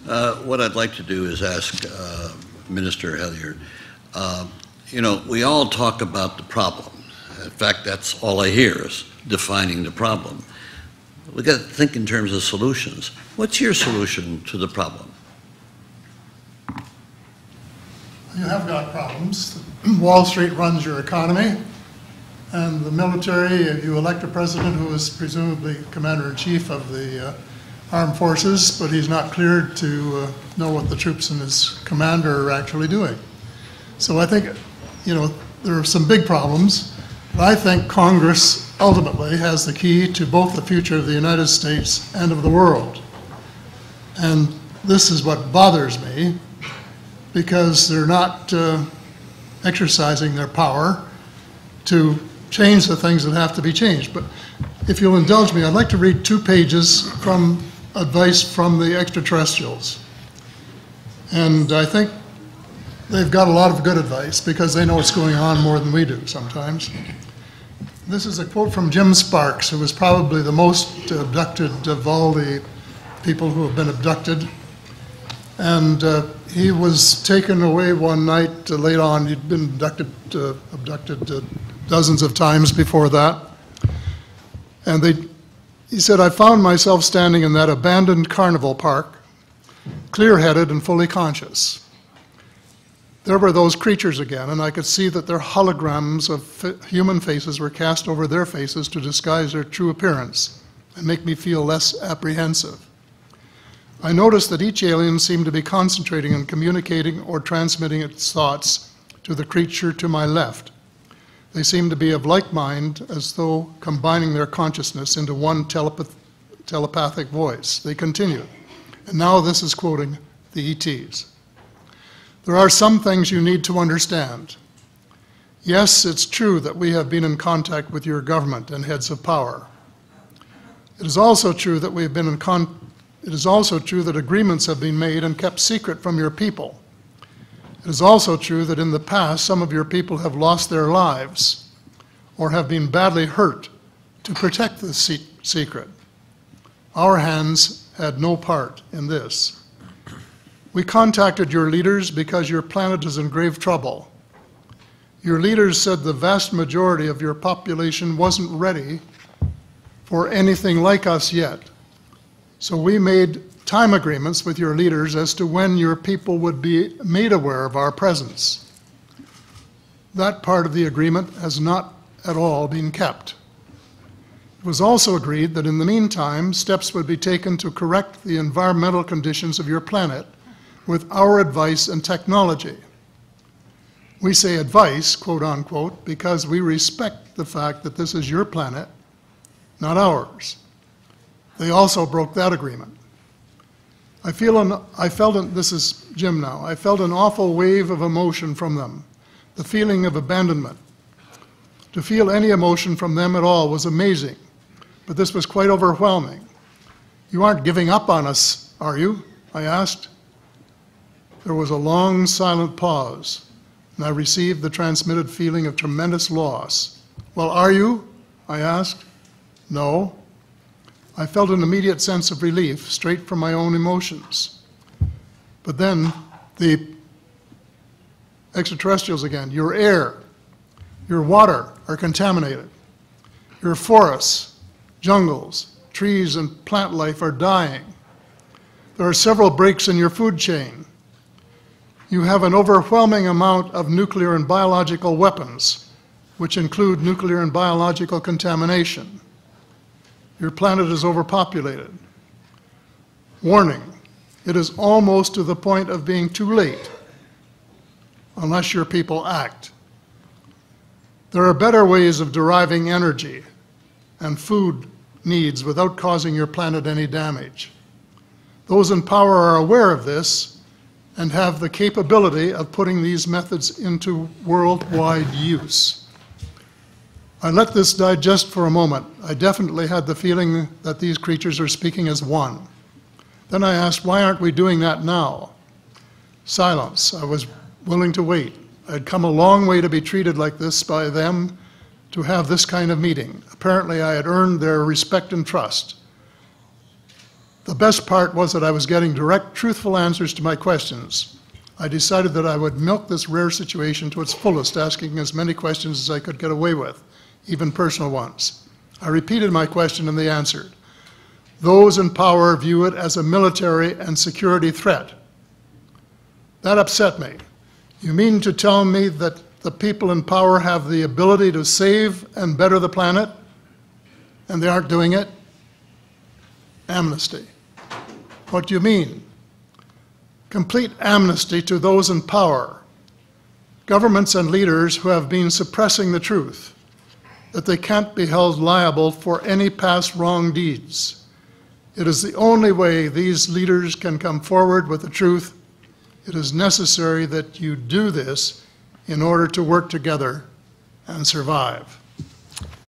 What I'd like to do is ask Minister Hellyer, you know, we all talk about the problem. In fact, that's all I hear is defining the problem. We've got to think in terms of solutions. What's your solution to the problem? You have got problems. Wall Street runs your economy, and the military, you elect a president who is presumably commander-in-chief of the armed forces, but he's not cleared to know what the troops and his commander are actually doing. So I think, you know, there are some big problems, but I think Congress ultimately has the key to both the future of the United States and of the world. And this is what bothers me, because they're not exercising their power to change the things that have to be changed. But if you'll indulge me, I'd like to read 2 pages from advice from the extraterrestrials. And I think they've got a lot of good advice because they know what's going on more than we do sometimes. This is a quote from Jim Sparks, who was probably the most abducted of all the people who have been abducted. And he was taken away one night late on. He'd been abducted dozens of times before that. And he said, I found myself standing in that abandoned carnival park, clear-headed and fully conscious. There were those creatures again, and I could see that their holograms of human faces were cast over their faces to disguise their true appearance and make me feel less apprehensive. I noticed that each alien seemed to be concentrating on communicating or transmitting its thoughts to the creature to my left. They seemed to be of like mind, as though combining their consciousness into one telepathic voice. They continued, and now this is quoting the ETs. There are some things you need to understand. Yes, it's true that we have been in contact with your government and heads of power. It is also true that it is also true that agreements have been made and kept secret from your people. It is also true that in the past some of your people have lost their lives or have been badly hurt to protect this secret. Our hands had no part in this. We contacted your leaders because your planet is in grave trouble. Your leaders said the vast majority of your population wasn't ready for anything like us yet. So we made time agreements with your leaders as to when your people would be made aware of our presence. That part of the agreement has not at all been kept. It was also agreed that in the meantime, steps would be taken to correct the environmental conditions of your planet with our advice and technology. We say advice, quote unquote, because we respect the fact that this is your planet, not ours. They also broke that agreement. This is Jim now, I felt an awful wave of emotion from them, the feeling of abandonment. To feel any emotion from them at all was amazing, but this was quite overwhelming. You aren't giving up on us, are you? I asked. There was a long, silent pause, and I received the transmitted feeling of tremendous loss. Well, are you? I asked. No. I felt an immediate sense of relief, straight from my own emotions. But then the extraterrestrials again, your air, your water are contaminated. Your forests, jungles, trees, and plant life are dying. There are several breaks in your food chain. You have an overwhelming amount of nuclear and biological weapons, which include nuclear and biological contamination. Your planet is overpopulated. Warning, it is almost to the point of being too late, unless your people act. There are better ways of deriving energy and food needs without causing your planet any damage. Those in power are aware of this and have the capability of putting these methods into worldwide use. I let this digest for a moment. I definitely had the feeling that these creatures are speaking as one. Then I asked, why aren't we doing that now? Silence. I was willing to wait. I'd come a long way to be treated like this by them, to have this kind of meeting. Apparently I had earned their respect and trust. The best part was that I was getting direct, truthful answers to my questions. I decided that I would milk this rare situation to its fullest, asking as many questions as I could get away with, even personal ones. I repeated my question and they answered. Those in power view it as a military and security threat. That upset me. You mean to tell me that the people in power have the ability to save and better the planet, and they aren't doing it? Amnesty. What do you mean? Complete amnesty to those in power, governments and leaders who have been suppressing the truth, that they can't be held liable for any past wrong deeds. It is the only way these leaders can come forward with the truth. It is necessary that you do this in order to work together and survive.